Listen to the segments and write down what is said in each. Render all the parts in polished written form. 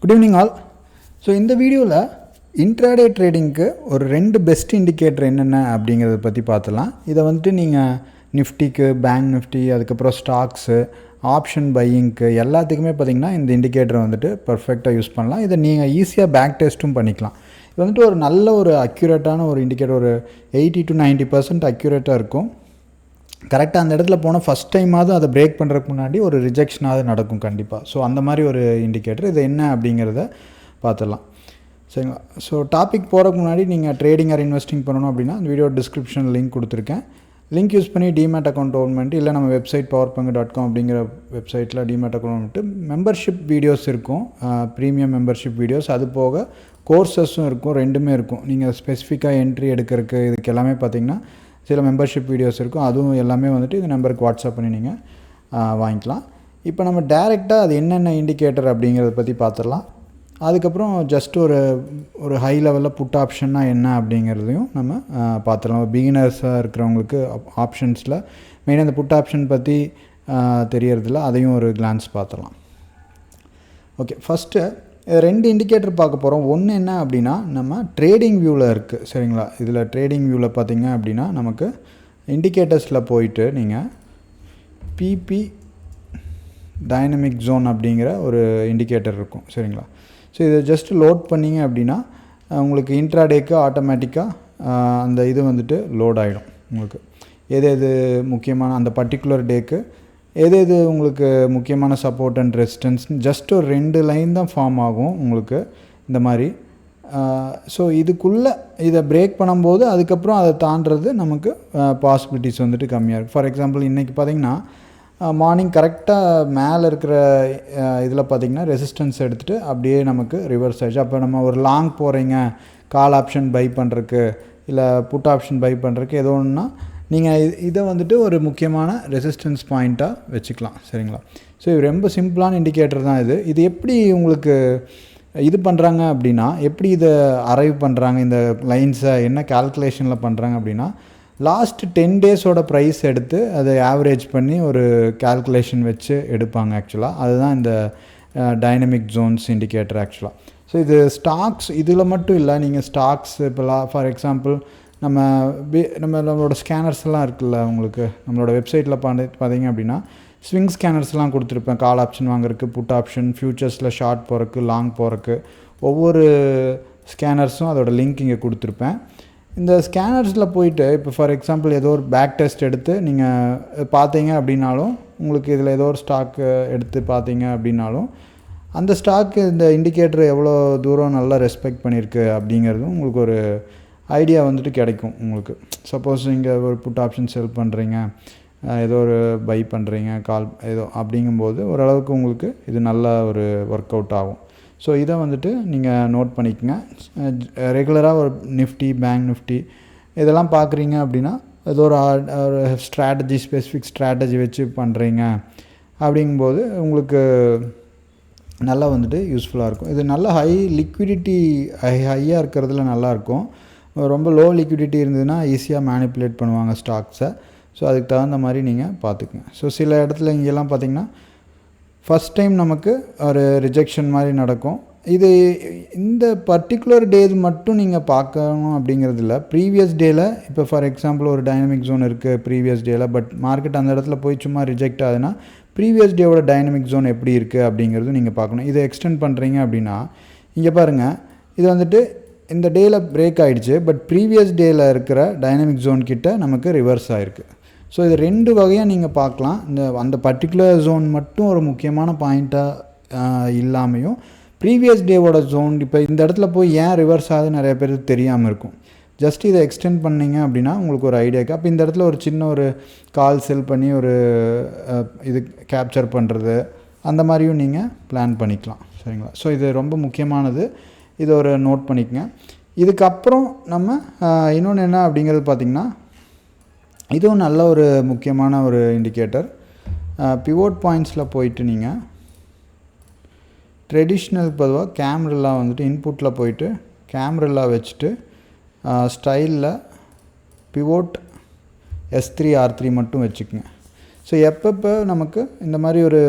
Good evening all. So in the video intraday trading ஒரு ரெண்டு best indicator என்னென்ன அப்படிங்கிறத பற்றி பார்த்துலாம். இதை வந்துட்டு நீங்கள் நிஃப்டிக்கு, பேங்க் நிஃப்டி, அதுக்கப்புறம் ஸ்டாக்ஸு, ஆப்ஷன் பையிங்க்கு எல்லாத்துக்குமே பார்த்திங்கன்னா இந்த இண்டிகேட்டரை வந்துட்டு பர்ஃபெக்டாக யூஸ் பண்ணலாம். இதை நீங்கள் ஈஸியாக பேக் டெஸ்ட்டும் பண்ணிக்கலாம். இது வந்துட்டு ஒரு நல்ல ஒரு அக்யூரேட்டான ஒரு இண்டிகேட்டர், ஒரு 80 to 90% அக்யூரேட்டாக இருக்கும். கரெக்டாக அந்த இடத்துல போனால் ஃபஸ்ட் டைமாவது அதை பிரேக் பண்ணுறதுக்கு முன்னாடி ஒரு ரிஜெக்ஷனாவது நடக்கும் கண்டிப்பாக. ஸோ அந்த மாதிரி ஒரு இண்டிகேட்டர் இது என்ன அப்படிங்கிறத பார்த்துடலாம். சரிங்களா? ஸோ டாபிக் போகிறதுக்கு முன்னாடி நீங்கள் ட்ரேடிங் ஆர் இன்வெஸ்டிங் பண்ணணும் அப்படின்னா அந்த வீடியோ டிஸ்கிரிப்ஷன் லிங்க் கொடுத்துருக்கேன். லிங்க் யூஸ் பண்ணி டிமேட் அக்கௌண்ட் ஓப்பன் பண்ணிட்டு, இல்லை நம்ம வெப்சைட் powerpunk.com அப்படிங்கிற வெப்சைட்டில் டிமேட் அக்கௌண்ட் பண்ணிட்டு மெம்பர்ஷிப் வீடியோஸ் இருக்கும், ப்ரீமியம் மெம்பர்ஷிப் வீடியோஸ், அது போக கோர்சஸும் இருக்கும், ரெண்டுமே இருக்கும். நீங்கள் ஸ்பெசிஃபிக்காக என்ட்ரி எடுக்கிறதுக்கு இதுக்கு எல்லாமே பார்த்திங்கன்னா சில மெம்பர்ஷிப் வீடியோஸ் இருக்கும். அதுவும் எல்லாமே வந்துட்டு இந்த நம்பருக்கு வாட்ஸ்அப் பண்ணி நீங்கள் வாங்கிக்கலாம். இப்போ நம்ம டைரெக்டாக அது என்னென்ன இண்டிகேட்டர் அப்படிங்கிறத பற்றி பார்த்துடலாம். அதுக்கப்புறம் ஜஸ்ட் ஒரு ஹை லெவலில் புட் ஆப்ஷன்னா என்ன அப்படிங்கிறதையும் நம்ம பார்த்துடலாம். பிகினர்ஸாக இருக்கிறவங்களுக்கு ஆப்ஷன்ஸில் மெயினாக இந்த புட் ஆப்ஷன் பற்றி தெரியறதில்ல, அதையும் ஒரு கிளான்ஸ் பார்த்துடலாம். ஓகே, ஃபஸ்ட்டு ரெண்டு இண்டிகேட்டர் பார்க்க போகிறோம். ஒன்று என்ன அப்படின்னா நம்ம ட்ரேடிங் வியூவில் இருக்குது. சரிங்களா? இதில் ட்ரேடிங் வியூவில் பார்த்திங்க அப்படின்னா நமக்கு இண்டிகேட்டர்ஸில் போயிட்டு நீங்கள் பிபி டைனமிக் ஜோன் அப்படிங்கிற ஒரு இண்டிகேட்டர் இருக்கும். சரிங்களா? ஸோ இதை ஜஸ்ட் லோட் பண்ணிங்க அப்படின்னா உங்களுக்கு இன்ட்ராடேக்கு ஆட்டோமேட்டிக்காக அந்த இது வந்துட்டு லோட் ஆகிடும். உங்களுக்கு எது முக்கியமான அந்த பர்டிகுலர் டேக்கு எது உங்களுக்கு முக்கியமான சப்போர்ட் அண்ட் ரெசிஸ்டன்ஸ் ஜஸ்ட் ஒரு 2 லைன் தான் ஃபார்ம் ஆகும் உங்களுக்கு இந்த மாதிரி. ஸோ இதுக்குள்ளே இதை பிரேக் பண்ணும்போது அதுக்கப்புறம் அதை தாண்டுறது நமக்கு பாசிபிலிட்டிஸ் வந்துட்டு கம்மியாக இருக்குது. ஃபார் எக்ஸாம்பிள் இன்றைக்கி பார்த்திங்கன்னா மார்னிங் கரெக்டாக மேலே இருக்கிற இதில் பார்த்திங்கன்னா ரெசிஸ்டன்ஸ் எடுத்துகிட்டு அப்படியே நமக்கு ரிவர்ஸ் ஆகிடுச்சு. அப்போ நம்ம ஒரு லாங் போகிறீங்க, கால் ஆப்ஷன் பை பண்ணுறதுக்கு இல்லை புட் ஆப்ஷன் பை பண்ணுறதுக்கு ஏதோ ஒன்றுனா நீங்கள் இதை வந்துட்டு ஒரு முக்கியமான ரெசிஸ்டன்ஸ் பாயிண்ட்டாக வச்சுக்கலாம். சரிங்களா? ஸோ இது ரொம்ப சிம்பிளான இண்டிகேட்டர் தான் இது எப்படி உங்களுக்கு இது பண்ணுறாங்க அப்படின்னா, எப்படி இதை அரைவ் பண்ணுறாங்க, இந்த லைன்ஸை என்ன கால்குலேஷனில் பண்ணுறாங்க அப்படின்னா, லாஸ்ட் 10 டேஸோட ப்ரைஸ் எடுத்து அதை ஆவரேஜ் பண்ணி ஒரு கால்குலேஷன் வச்சு எடுப்பாங்க ஆக்சுவலாக. அதுதான் இந்த டைனமிக் ஜோன்ஸ் இண்டிகேட்டர் ஆக்சுவலாக. ஸோ இது ஸ்டாக்ஸ் இதில் மட்டும் இல்லை, நீங்கள் ஸ்டாக்ஸ் இப்போலாம் ஃபார் எக்ஸாம்பிள் நம்மளோட ஸ்கேனர்ஸ் எல்லாம் இருக்குல்ல, உங்களுக்கு நம்மளோட வெப்சைட்டில் பார்த்தீங்க அப்படின்னா ஸ்விங் ஸ்கேனர்ஸ்லாம் கொடுத்துருப்பேன். கால் ஆப்ஷன் வாங்குறதுக்கு, புட் ஆப்ஷன், ஃப்யூச்சர்ஸில் ஷார்ட் போகிறதுக்கு, லாங் போகிறதுக்கு ஒவ்வொரு ஸ்கேனர்ஸும் அதோட லிங்க் இங்கே கொடுத்துருப்பேன். இந்த ஸ்கேனர்ஸில் போயிட்டு இப்போ ஃபார் எக்ஸாம்பிள் ஏதோ ஒரு பேக் டெஸ்ட் எடுத்து நீங்கள் பார்த்தீங்க அப்படின்னாலும், உங்களுக்கு இதில் ஏதோ ஒரு ஸ்டாக்கு எடுத்து பார்த்தீங்க அப்படின்னாலும் அந்த ஸ்டாக்கு இந்த இண்டிகேட்டர் எவ்வளோ தூரம் நல்லா ரெஸ்பெக்ட் பண்ணியிருக்கு அப்படிங்கிறதும் உங்களுக்கு ஒரு ஐடியா வந்துட்டு கிடைக்கும் உங்களுக்கு. சப்போஸ் நீங்கள் ஒரு புட் ஆப்ஷன் செல் பண்ணுறீங்க, ஏதோ ஒரு பை பண்ணுறீங்க, கால் ஏதோ அப்படிங்கும்போது ஓரளவுக்கு உங்களுக்கு இது நல்ல ஒரு ஒர்க் அவுட் ஆகும். ஸோ இதை வந்துட்டு நீங்கள் நோட் பண்ணிக்கோங்க. ரெகுலராக ஒரு நிஃப்டி, பேங்க் நிஃப்டி இதெல்லாம் பார்க்குறீங்க அப்படின்னா ஏதோ ஒரு ஸ்ட்ராட்டஜி, ஸ்பெசிஃபிக் ஸ்ட்ராட்டஜி வச்சு பண்ணுறீங்க அப்படிங்கும்போது உங்களுக்கு நல்லா வந்துட்டு யூஸ்ஃபுல்லாக இருக்கும். இது நல்ல ஹை லிக்விடிட்டி ஹையாக இருக்கிறதுல நல்லாயிருக்கும். ரொம்ப லோ லிக்விடிட்டி இருந்ததுன்னா ஈஸியாக மேனிப்புலேட் பண்ணுவாங்க ஸ்டாக்ஸை. ஸோ அதுக்கு தகுந்த மாதிரி நீங்கள் பார்த்துக்குங்க. ஸோ சில இடத்துல இங்கெல்லாம் பார்த்திங்கன்னா ஃபஸ்ட் டைம் நமக்கு ஒரு ரிஜெக்ஷன் மாதிரி நடக்கும். இது இந்த பர்டிகுலர் டேஸ் மட்டும் நீங்கள் பார்க்கணும் அப்படிங்கிறது இல்லை. ப்ரீவியஸ் டேயில் இப்போ ஃபார் எக்ஸாம்பிள் ஒரு டைனமிக் ஜோன் இருக்குது ப்ரீவியஸ் டேயில், பட் மார்க்கெட் அந்த இடத்துல போய் சும்மா ரிஜெக்ட் ஆகுதுன்னா ப்ரீவியஸ் டேவோட டைனமிக் ஜோன் எப்படி இருக்குது அப்படிங்கிறது நீங்கள் பார்க்கணும். இதை எக்ஸ்டெண்ட் பண்ணுறீங்க அப்படின்னா இங்கே பாருங்கள், இது வந்துட்டு இந்த டேயில் பிரேக் ஆகிடுச்சு, பட் ப்ரீவியஸ் டேயில் இருக்கிற டைனமிக் ஜோன் கிட்ட நமக்கு ரிவர்ஸ் ஆகிருக்கு. ஸோ இது 2 வகையாக நீங்கள் பார்க்கலாம். அந்த பர்டிகுலர் ஜோன் மட்டும் ஒரு முக்கியமான பாயிண்ட்டாக இல்லாமையும் ப்ரீவியஸ் டேவோட ஜோன் இப்போ இந்த இடத்துல போய் ஏன் ரிவர்ஸ் ஆகுது நிறைய பேருக்கு தெரியாமல் இருக்கும். ஜஸ்ட் இதை எக்ஸ்டெண்ட் பண்ணிங்க அப்படின்னா உங்களுக்கு ஒரு ஐடியாக்கு அப்போ இந்த இடத்துல ஒரு சின்ன ஒரு கால் செல் பண்ணி ஒரு இது கேப்சர் பண்ணுறது அந்த மாதிரியும் நீங்கள் பிளான் பண்ணிக்கலாம். சரிங்களா? ஸோ இது ரொம்ப முக்கியமானது, இதை ஒரு நோட் பண்ணிக்கங்க. இதுக்கப்புறம் நம்ம இன்னொன்று என்ன அப்படிங்கிறது பார்த்திங்கன்னா, இதுவும் நல்ல ஒரு முக்கியமான ஒரு இண்டிகேட்டர். பிவோட் பாயிண்ட்ஸில் போயிட்டு நீங்கள் ட்ரெடிஷ்னல் பொதுவாக கேமரா வந்துட்டு இன்புட்டில் போயிட்டு கேமரா வச்சுட்டு ஸ்டைலில் பிவோட் S3 R3 மட்டும் வச்சுக்கோங்க. ஸோ எப்பப்போ நமக்கு இந்த மாதிரி ஒரு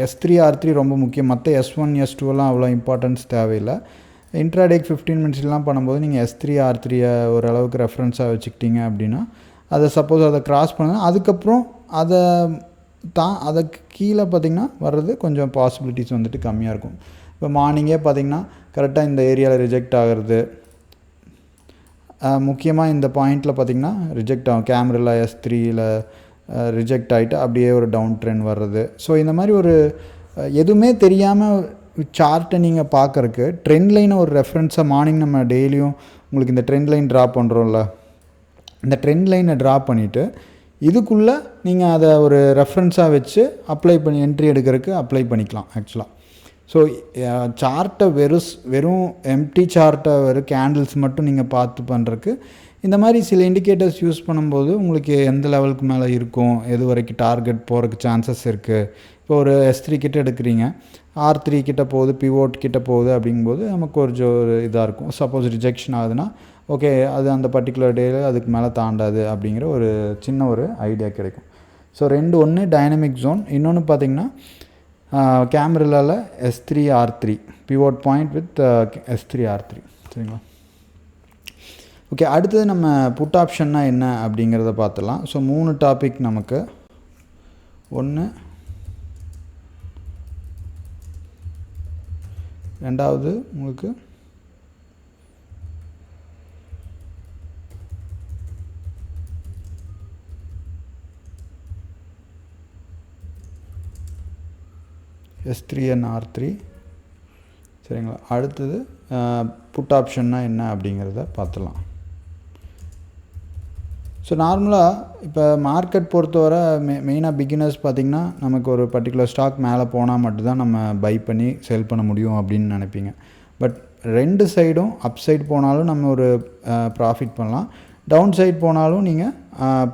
S3 R3 ரொம்ப முக்கியம். மற்ற S1 S2 அவ்வளோ இம்பார்ட்டன்ஸ் தேவையில்லை. இன்ட்ராடேக்கு 15 மினிட்ஸ்லாம் பண்ணும்போது நீங்கள் S3 R3 ஓரளவுக்கு ரெஃபரன்ஸாக வச்சுக்கிட்டீங்க அப்படின்னா அதை சப்போஸ் அதை கிராஸ் பண்ணால் அதுக்கப்புறம் அதுக்கு கீழே பார்த்திங்கன்னா வர்றது கொஞ்சம் பாசிபிலிட்டிஸ் வந்துட்டு கம்மியாக இருக்கும். இப்போ மார்னிங்கே பார்த்திங்கன்னா கரெக்டாக இந்த ஏரியாவில் ரிஜெக்ட் ஆகிறது, முக்கியமாக இந்த பாயிண்டில் பார்த்திங்கன்னா ரிஜெக்ட் ஆகும். கேமரில் S3யில் ரிஜெக்ட் ஆகிட்டு அப்படியே ஒரு டவுன் ட்ரெண்ட் வர்றது. ஸோ இந்த மாதிரி ஒரு எதுவுமே தெரியாமல் சார்ட்டை நீங்கள் பார்க்குறக்கு ட்ரெண்ட் லைனை ஒரு ரெஃபரன்ஸாக மார்னிங் நம்ம டெய்லியும் உங்களுக்கு இந்த ட்ரெண்ட் லைன் ட்ரா பண்ணுறோம்ல, இந்த ட்ரெண்ட் லைனை ட்ரா பண்ணிவிட்டு இதுக்குள்ளே நீங்கள் அதை ஒரு ரெஃபரன்ஸாக வச்சு அப்ளை பண்ணி என்ட்ரி எடுக்கிறதுக்கு அப்ளை பண்ணிக்கலாம் ஆக்சுவலாக. ஸோ சார்ட்டை வெறும் எம்டி சார்ட்டை வெறும் கேண்டில்ஸ் மட்டும் நீங்கள் பார்த்து பண்ணுறதுக்கு இந்த மாதிரி சில இண்டிகேட்டர்ஸ் யூஸ் பண்ணும்போது உங்களுக்கு எந்த லெவலுக்கு மேலே இருக்கும், எது வரைக்கும் டார்கெட் போகிறதுக்கு சான்சஸ் இருக்குது. இப்போ ஒரு S3 கிட்ட எடுக்கிறீங்க, R3 கிட்ட போகுது, பிவோட் கிட்ட போகுது அப்படிங்கும்போது நமக்கு ஒரு இதாக இருக்கும். சப்போஸ் ரிஜெக்ஷன் ஆகுதுன்னா ஓகே அது அந்த பர்டிகுலர் டேயில் அதுக்கு மேலே தாண்டாது அப்படிங்கிற ஒரு சின்ன ஒரு ஐடியா கிடைக்கும். ஸோ ஒன்று டைனமிக் ஜோன், இன்னொன்று பார்த்திங்கன்னா கேமரிலாவில் S3 R3 pivot point with S3 R3 சரிங்களா. ஓகே, அடுத்தது நம்ம புட் ஆப்ஷன்னா என்ன அப்படிங்கிறத பார்த்துலாம். ஸோ 3 டாபிக் நமக்கு. ஒன்று, ரெண்டாவது உங்களுக்கு S3 and R3 சரிங்களா. அடுத்தது புட் ஆப்ஷன்னா என்ன அப்படிங்கிறத பார்த்துலாம். ஸோ நார்மலாக இப்போ மார்க்கெட் பொறுத்தவரை மெயினாக பிகினர்ஸ் பார்த்திங்கன்னா நமக்கு ஒரு பர்டிகுலர் ஸ்டாக் மேலே போனால் மட்டும்தான் நம்ம பை பண்ணி செல் பண்ண முடியும் அப்படின்னு நினைப்பீங்க. பட் 2 சைடும் அப் சைடு போனாலும் நம்ம ஒரு ப்ராஃபிட் பண்ணலாம், டவுன் சைட் போனாலும் நீங்கள்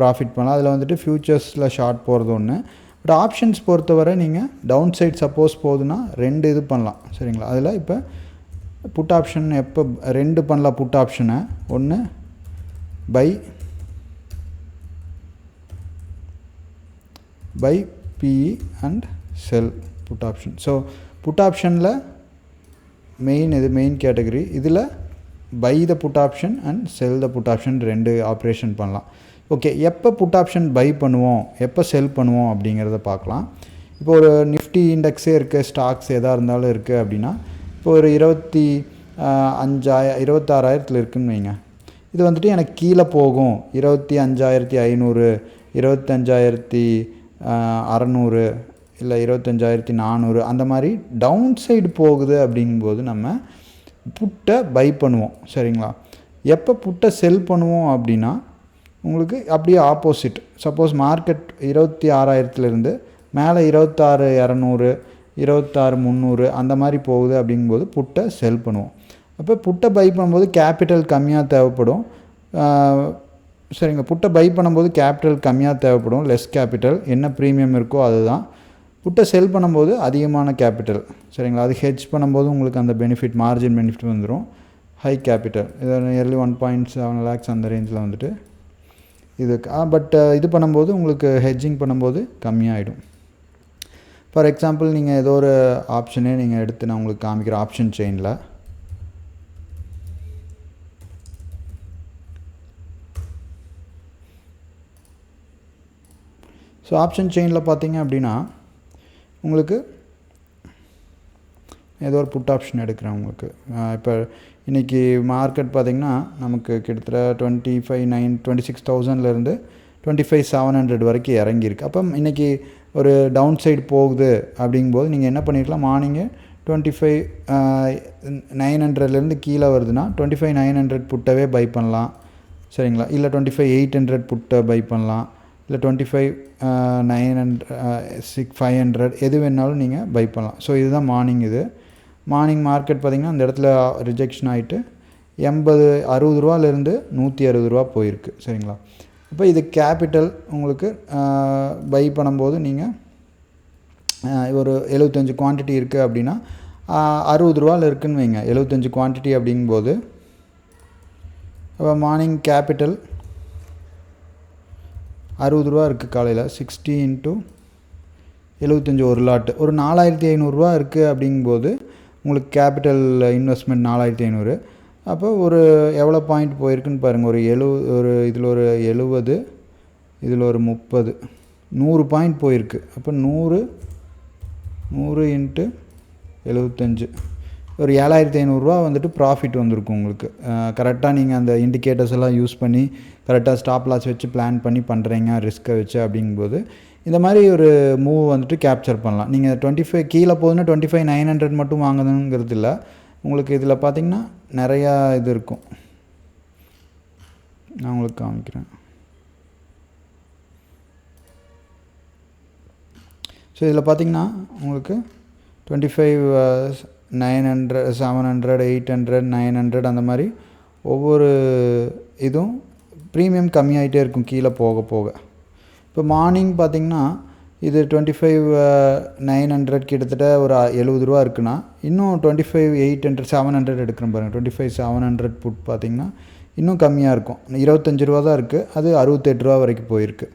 ப்ராஃபிட் பண்ணலாம். அதில் வந்துட்டு ஃப்யூச்சர்ஸில் ஷார்ட் போகிறது ஒன்று. பட் ஆப்ஷன்ஸ் பொறுத்தவரை நீங்கள் டவுன் சைட் சப்போஸ் போகுதுன்னா 2 இது பண்ணலாம் சரிங்களா. அதில் இப்போ புட் ஆப்ஷன் எப்போ 2 பண்ணலாம் புட் ஆப்ஷனை. ஒன்று buy PE and sell put option. So put ஆப்ஷனில் மெயின் கேட்டகரி. இதில் buy the put option and sell the put option 2 operation பண்ணலாம். ஓகே, எப்போ புட் ஆப்ஷன் பை பண்ணுவோம், எப்போ செல் பண்ணுவோம் அப்படிங்கிறத பார்க்கலாம். இப்போ ஒரு நிஃப்டி இண்டெக்ஸே இருக்குது, ஸ்டாக்ஸ் எதாக இருந்தாலும் இருக்குது அப்படின்னா இப்போ ஒரு 26,000 இருக்குதுன்னு வைங்க. இது வந்துட்டு எனக்கு கீழே போகும் 25,500, 25,600 இல்லை 25,400 அந்த மாதிரி டவுன் சைடு போகுது அப்படிங்கும்போது நம்ம புட்டை பை பண்ணுவோம் சரிங்களா. எப்போ புட்டை செல் பண்ணுவோம் அப்படின்னா உங்களுக்கு அப்படியே ஆப்போசிட். சப்போஸ் மார்க்கெட் 26,000 மேலே 26,200, 26,300 அந்த மாதிரி போகுது அப்படிங்கும்போது புட்டை செல் பண்ணுவோம். அப்போ புட்டை பை பண்ணும்போது கேபிட்டல் கம்மியாக தேவைப்படும் சரிங்க. புட்டை பை பண்ணும்போது கேபிட்டல் கம்மியாக தேவைப்படும், லெஸ் கேபிட்டல், என்ன ப்ரீமியம் இருக்கோ அதுதான். புட்டை செல் பண்ணும்போது அதிகமான கேபிட்டல் சரிங்களா. அது ஹெட்ஜ் பண்ணும்போது உங்களுக்கு அந்த பெனிஃபிட் மார்ஜின் பெனிஃபிட் வந்துடும், ஹை கேபிட்டல். இது நியர்லி 1.7 lakhs அந்த ரேஞ்சில் வந்துட்டு இதுக்கு. பட் இது பண்ணும்போது உங்களுக்கு ஹெட்ஜிங் பண்ணும்போது கம்மியாகிடும். ஃபார் எக்ஸாம்பிள் நீங்கள் ஏதோ ஒரு ஆப்ஷனே நீங்கள் எடுத்து நான் உங்களுக்கு காமிக்கிற ஆப்ஷன் செயினில் ஸோ ஆப்ஷன் செயினில் பார்த்தீங்க அப்படின்னா உங்களுக்கு ஏதோ ஒரு புட் ஆப்ஷன் எடுக்கிறேன் உங்களுக்கு. இப்போ இன்றைக்கி மார்க்கெட் பார்த்திங்கன்னா நமக்கு கிட்டத்தட்ட 26,000 25,700 வரைக்கும் இறங்கியிருக்கு. அப்போ இன்றைக்கி ஒரு டவுன் சைடு போகுது அப்படிங்கும்போது நீங்கள் என்ன பண்ணிக்கலாம், மார்னிங்கு 25,900 கீழே வருதுன்னா 25,900 புட்டவே பை பண்ணலாம் சரிங்களா. இல்லை 25,800 புட்டை பை பண்ணலாம், இல்லை 25,500 எது வேணாலும் நீங்கள் பை பண்ணலாம். ஸோ இதுதான் மார்னிங். இது மார்னிங் மார்க்கெட் பார்த்திங்கன்னா அந்த இடத்துல ரிஜெக்ஷன் ஆகிட்டு 60 ரூபாலேருந்து 160 ரூபா போயிருக்கு சரிங்களா. இப்போ இது கேபிட்டல் உங்களுக்கு பை பண்ணும்போது நீங்கள் ஒரு 75 குவான்டிட்டி இருக்குது அப்படின்னா 60 ரூபாவில் இருக்குதுன்னு வைங்க. 75 குவான்டிட்டி அப்படிங்கும்போது இப்போ மார்னிங் கேபிட்டல் ரூ. 60 இருக்குது காலையில். 60 × 75 ஒரு லாட்டு. ஒரு 4500 இருக்குது அப்படிங்கும்போது உங்களுக்கு கேபிட்டல் இன்வெஸ்ட்மெண்ட் 4500. அப்போ ஒரு எவ்வளோ பாயிண்ட் போயிருக்குன்னு பாருங்கள். ஒரு இதில் ஒரு 70, இதில் ஒரு 30, 100 பாயிண்ட் போயிருக்கு. அப்போ 100 × 75 ஒரு 7500 வந்துட்டு ப்ராஃபிட் வந்திருக்கும் உங்களுக்கு. கரெக்டாக நீங்கள் அந்த இண்டிகேட்டர்ஸ் எல்லாம் யூஸ் பண்ணி கரெக்டாக ஸ்டாப் லாஸ் வச்சு பிளான் பண்ணி பண்ணுறீங்க ரிஸ்க்கை வச்சு அப்படிங்கும்போது இந்த மாதிரி ஒரு மூவ் வந்துட்டு கேப்சர் பண்ணலாம். நீங்கள் 25 கீழே போகுதுன்னா 25,900 மட்டும் வாங்கணுங்கிறது இல்லை. உங்களுக்கு இதில் பார்த்திங்கன்னா நிறையா இது இருக்கும். நான் உங்களுக்கு காமிக்கிறேன். ஸோ இதில் பார்த்திங்கன்னா உங்களுக்கு 25, 900, 700, 800, 900 அந்த மாதிரி ஒவ்வொரு இதுவும் ப்ரீமியம் கம்மியாகிட்டே இருக்கும் கீழே போக போக. இப்போ மார்னிங் பார்த்திங்கன்னா இது 25,900 கிட்டத்தட்ட ஒரு ரூ. 70 இருக்குன்னா இன்னும் 25,800, 700 எடுக்கிறேன் பாருங்கள். 25,700 புட் பார்த்திங்கன்னா இன்னும் கம்மியாக இருக்கும். ரூ. 25 தான் இருக்குது. அது ரூ. 68 வரைக்கும் போயிருக்கு.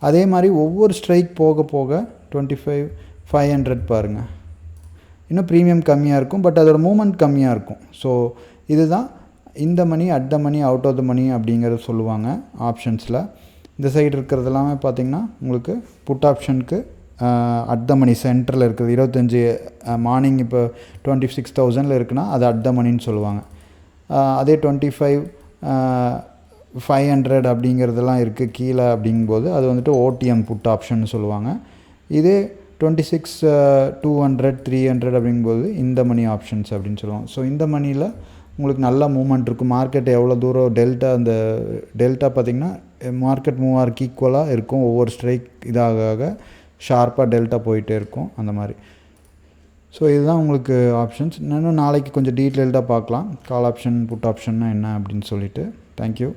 அதே மாதிரி ஒவ்வொரு ஸ்ட்ரைக் போக போக 25,500 பாருங்கள், இன்னும் ப்ரீமியம் கம்மியாக இருக்கும். பட் அதோட மூமெண்ட் கம்மியாக இருக்கும். ஸோ இதுதான் இந்த money, at the money, out of the money அப்படிங்கிறது சொல்லுவாங்க ஆப்ஷன்ஸில். இந்த சைடு இருக்கிறது எல்லாமே பார்த்திங்கன்னா உங்களுக்கு புட் ஆப்ஷனுக்கு அட் த மணி சென்டரில் இருக்குது. 25 மார்னிங் இப்போ 26,000 இருக்குன்னா அது அட் த மணின்னு சொல்லுவாங்க. அதே 25,500 அப்படிங்கிறதெல்லாம் இருக்குது கீழே அப்படிங்கும்போது அது வந்துட்டு ஓடிஎம் புட் ஆப்ஷன் சொல்லுவாங்க. இதே 26,200, 300 அப்படிங்கும்போது இந்த மணி ஆப்ஷன்ஸ் அப்படின்னு சொல்லுவாங்க. ஸோ இந்த மணியில் உங்களுக்கு நல்ல மூவ்மெண்ட் இருக்கும். மார்க்கெட் எவ்வளோ தூரம் அந்த டெல்டா பார்த்திங்கன்னா மார்க்கெட் மூவ் ஆகிறதுக்கு ஈக்குவலாக இருக்கும். ஒவ்வொரு ஸ்ட்ரைக் இதாக ஷார்ப்பாக டெல்டா போயிட்டே இருக்கும் அந்த மாதிரி. ஸோ இதுதான் உங்களுக்கு ஆப்ஷன்ஸ். இன்னும் நாளைக்கு கொஞ்சம் டீட்டெயில்டாக பார்க்கலாம் கால் ஆப்ஷன் புட் ஆப்ஷன்னா என்ன அப்படின்னு சொல்லிட்டு. தேங்க்யூ.